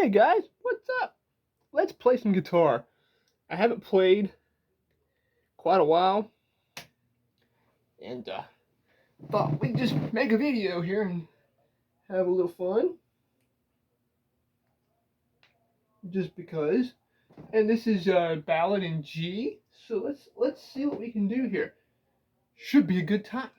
Hey guys, what's up? Let's play some guitar. I haven't played quite a while, and thought we'd just make a video here and have a little fun, just because. And this is ballad in G, so let's see what we can do here. Should be a good time.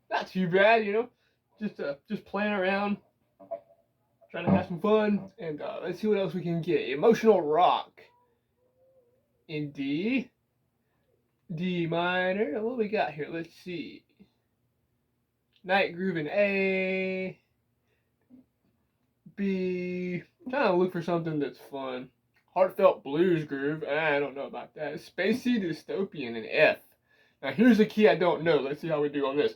Not too bad, you know. Just playing around, trying to have some fun, and let's see what else we can get. Emotional rock in D, D minor. What we got here? Let's see. Night groove in A, B. I'm trying to look for something that's fun. Heartfelt blues groove. I don't know about that. Spacey dystopian in F. Now here's a key I don't know. Let's see how we do on this.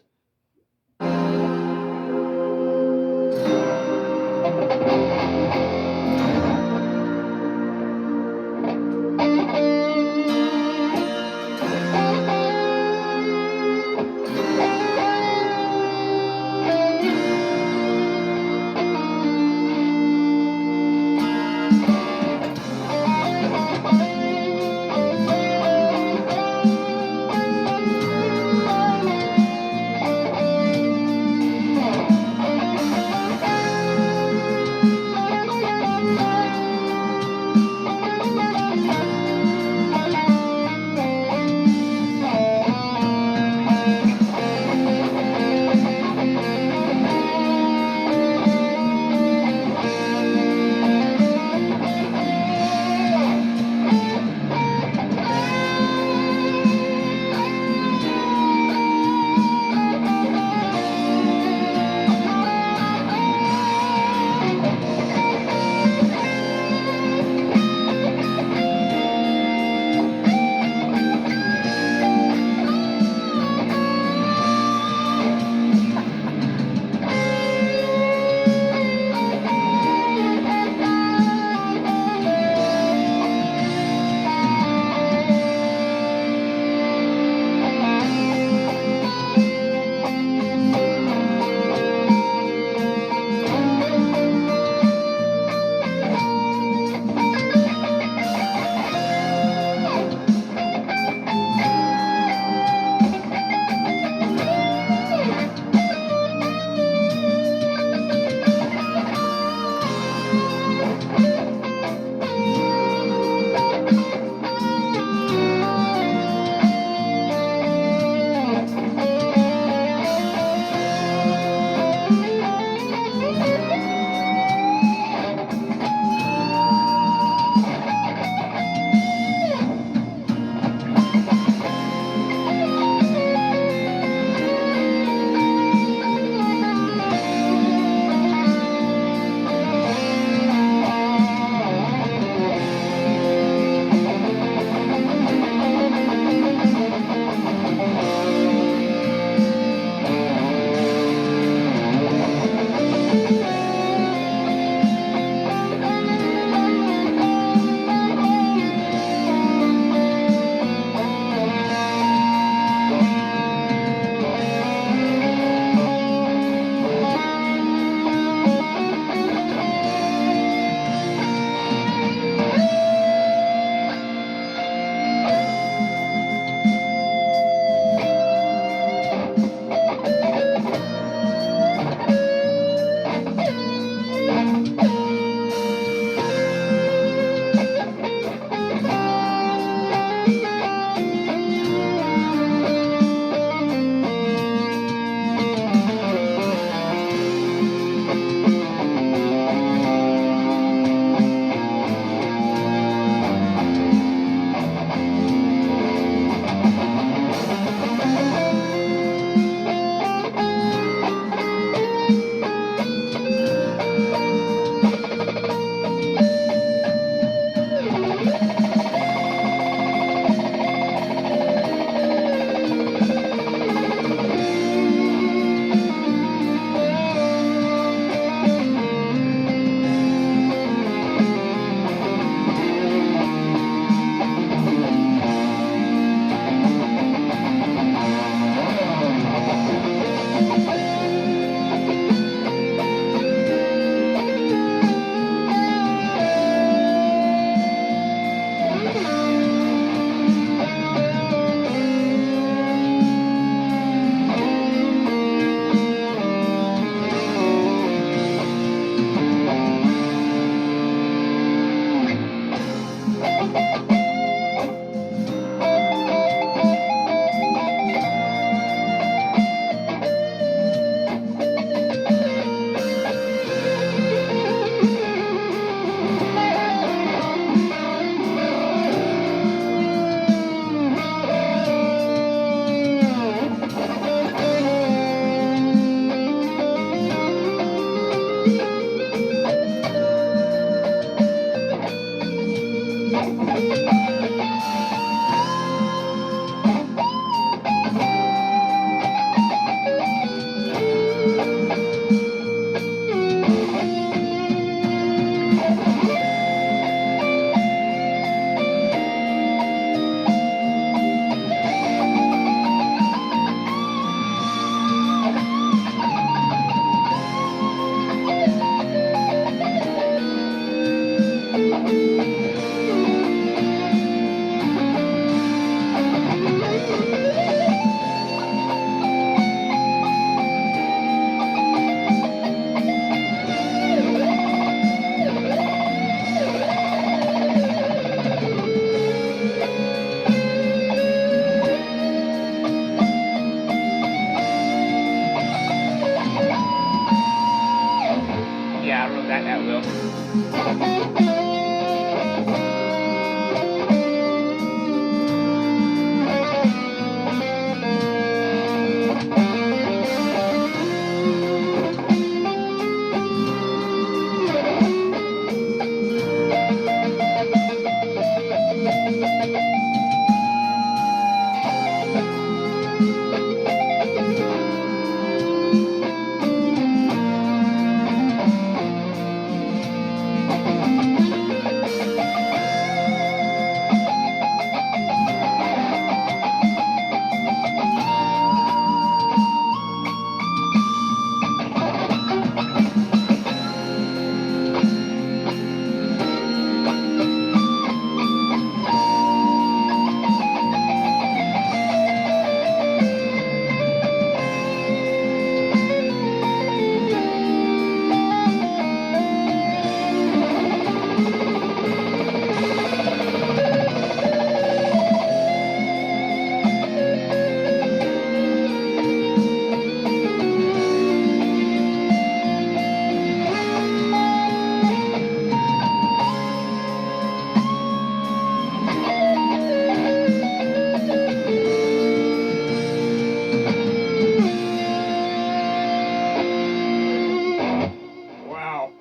Wow.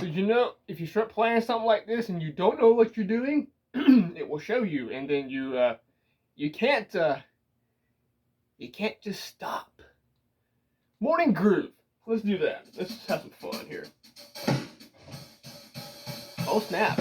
Did you know if you start playing something like this and you don't know what you're doing, it will show you, and then you can't just stop. Morning groove. Let's do that. Let's have some fun here. Oh snap.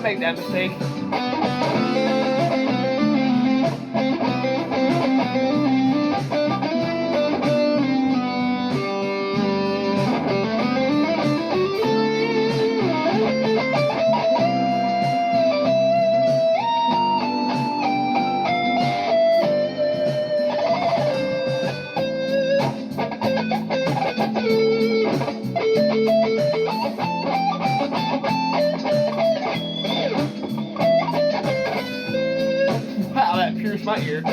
make that mistake. Wow, that pierced my ear.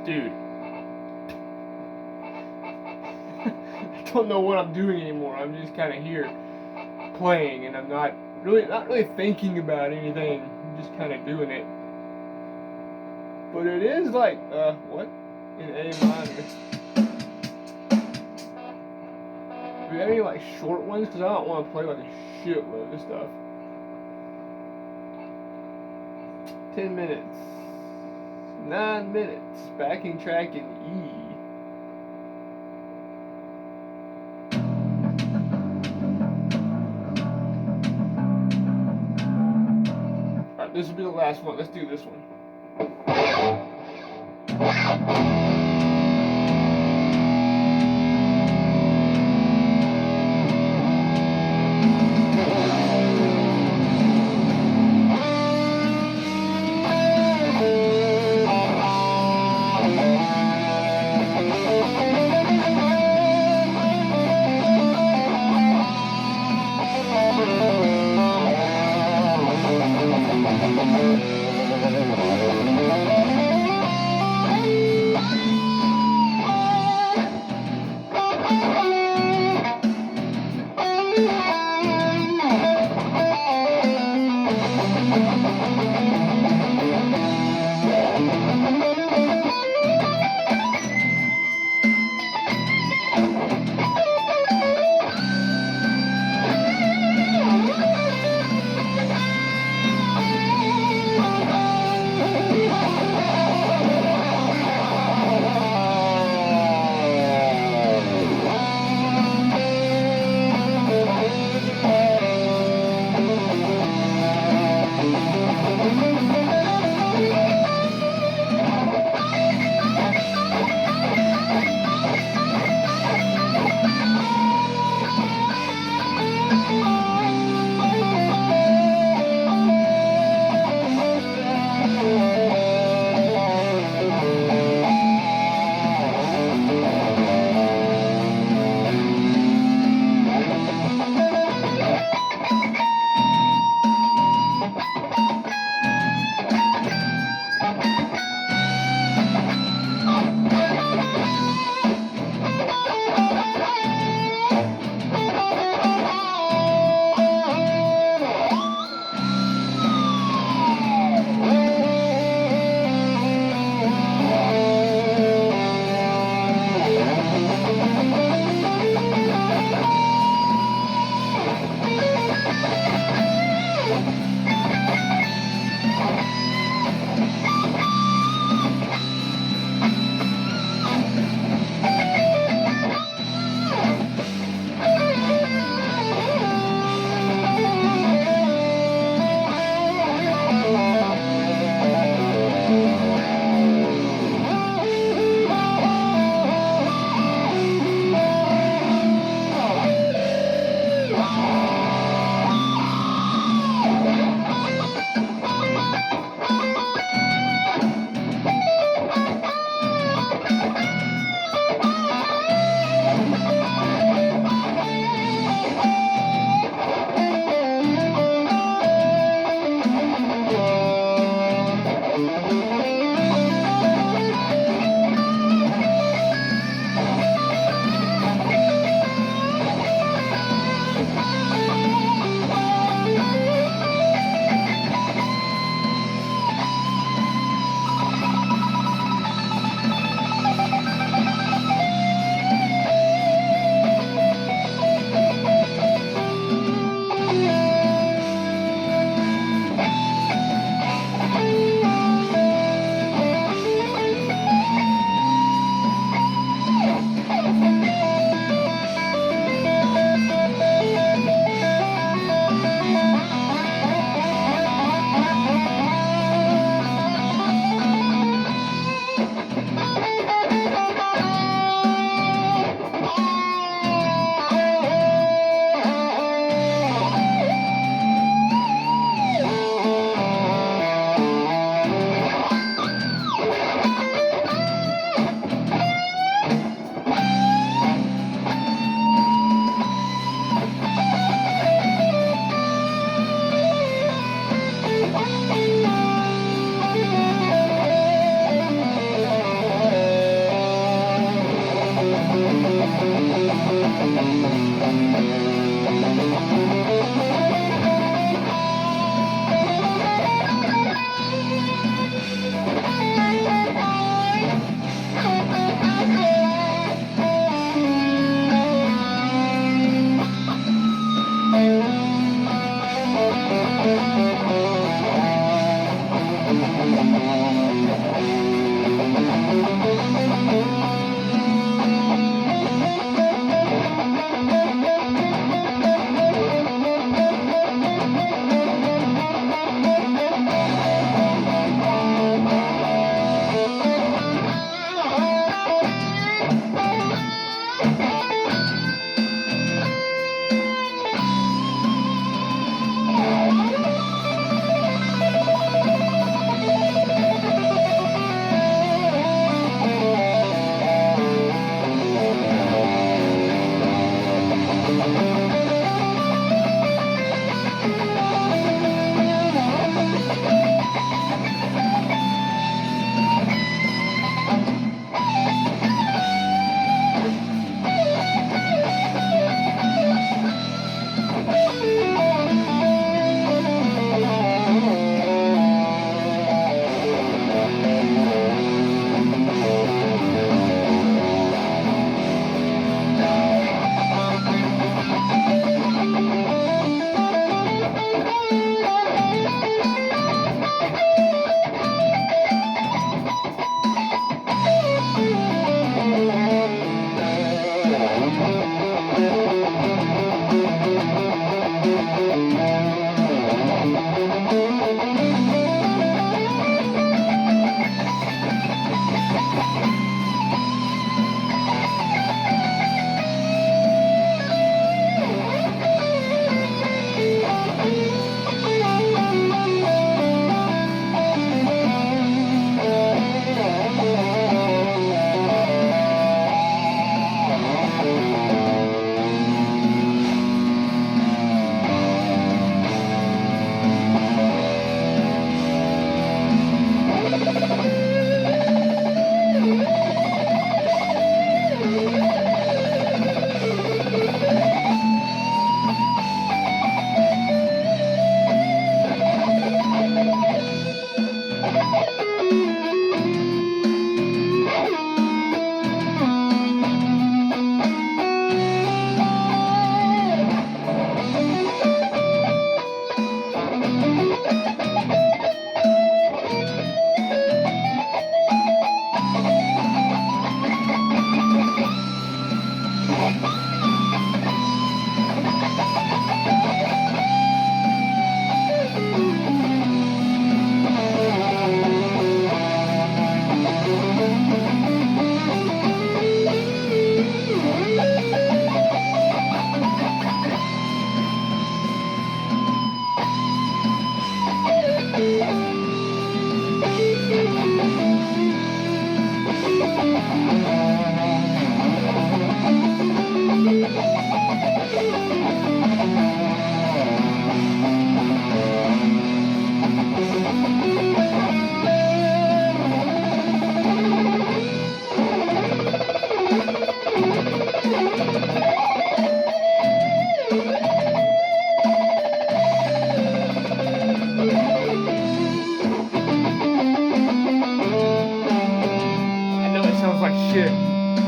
Dude. I don't know what I'm doing anymore. I'm just kind of here playing, and I'm not really thinking about anything. I'm just kind of doing it. But it is like what in A minor. Do you have any like short ones? Because I don't want to play like a shitload of stuff. 10 minutes. 9 minutes. Backing track in E. Alright, this will be the last one. Let's do this one. shit.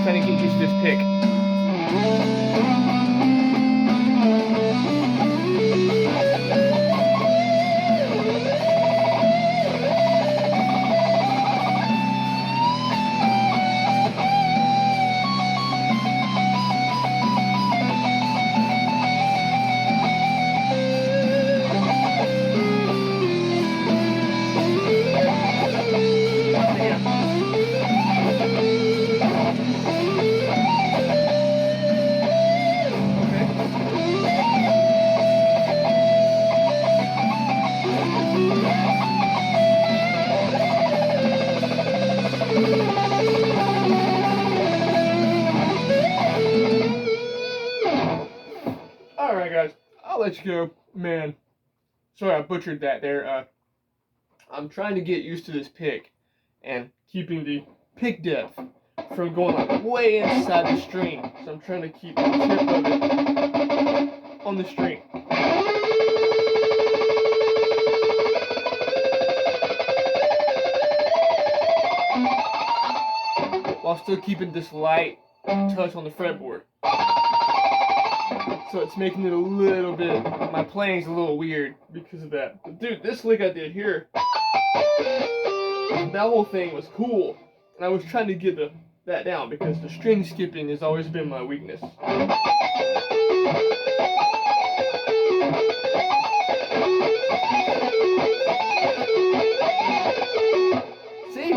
Trying to get used to this pick. Alright guys, I'll let you go. Man, sorry I butchered that there. I'm trying to get used to this pick and keeping the pick depth from going like way inside the string. So I'm trying to keep the tip of it on the string. While still keeping this light touch on the fretboard. So it's making it a little bit, my playing's a little weird because of that. But dude, this lick I did here, that whole thing was cool. And I was trying to get that down because the string skipping has always been my weakness. See?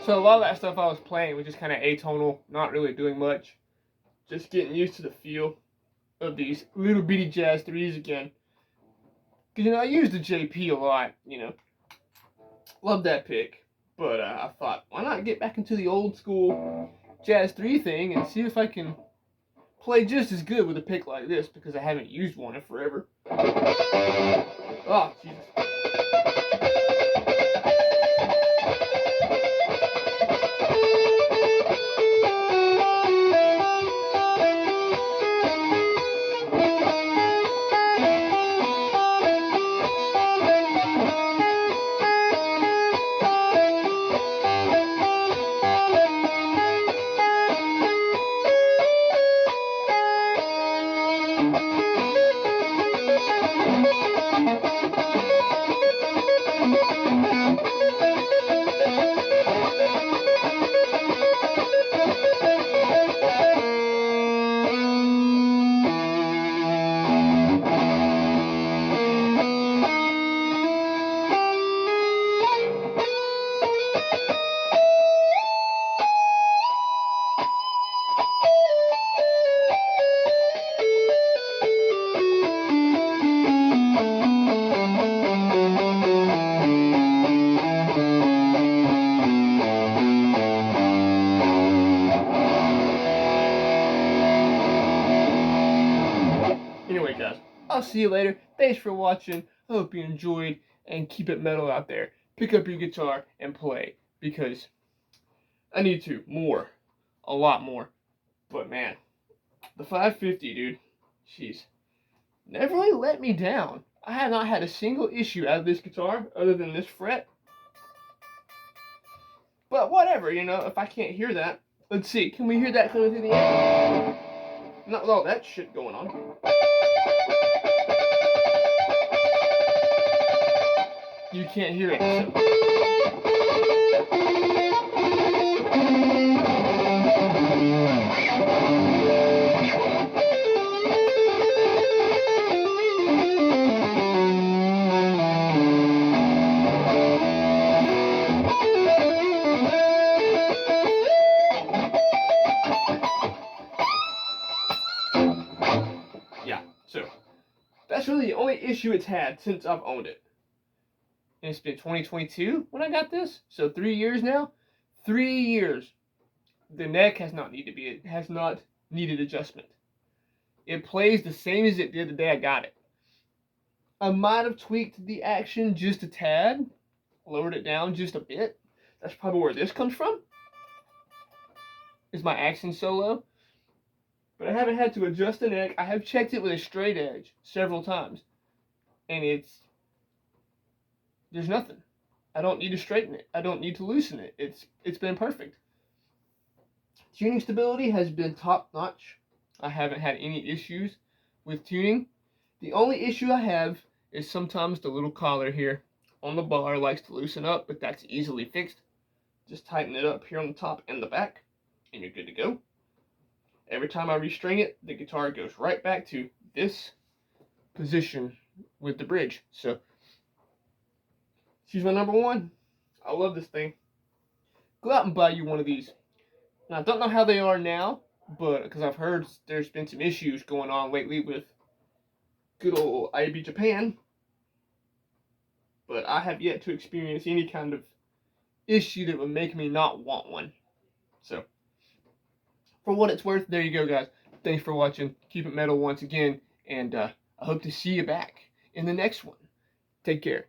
So a lot of that stuff I was playing was just kind of atonal, not really doing much. Just getting used to the feel of these little bitty jazz threes again. Because, you know, I use the JP a lot, you know. Love that pick. But I thought, why not get back into the old school jazz 3 thing and see if I can play just as good with a pick like this, because I haven't used one in forever. Oh, Jesus. Anyway, guys, I'll see you later. Thanks for watching. I hope you enjoyed, and keep it metal out there. Pick up your guitar and play, because I need to more, a lot more. But man, the 550, dude, she's never really let me down. I have not had a single issue out of this guitar other than this fret. But whatever, you know, if I can't hear that, let's see. Can we hear that coming through the amp? Not with all that shit going on. You can't hear it, so. Yeah, so that's really the only issue it's had since I've owned it. And it's been 2022 when I got this, so 3 years now. 3 years. The neck has not needed adjustment. It plays the same as it did the day I got it. I might have tweaked the action just a tad, lowered it down just a bit. That's probably where this comes from. Is my action so low? But I haven't had to adjust the neck. I have checked it with a straight edge several times, and there's nothing. I don't need to straighten it. I don't need to loosen it. It's been perfect. Tuning stability has been top notch. I haven't had any issues with tuning. The only issue I have is sometimes the little collar here on the bar likes to loosen up, but that's easily fixed. Just tighten it up here on the top and the back, and you're good to go. Every time I restring it, the guitar goes right back to this position with the bridge. So, she's my number one. I love this thing. Go out and buy you one of these. Now, I don't know how they are now, but because I've heard there's been some issues going on lately with good old IB Japan, but I have yet to experience any kind of issue that would make me not want one. So, for what it's worth, there you go, guys. Thanks for watching. Keep it metal once again, and I hope to see you back in the next one. Take care.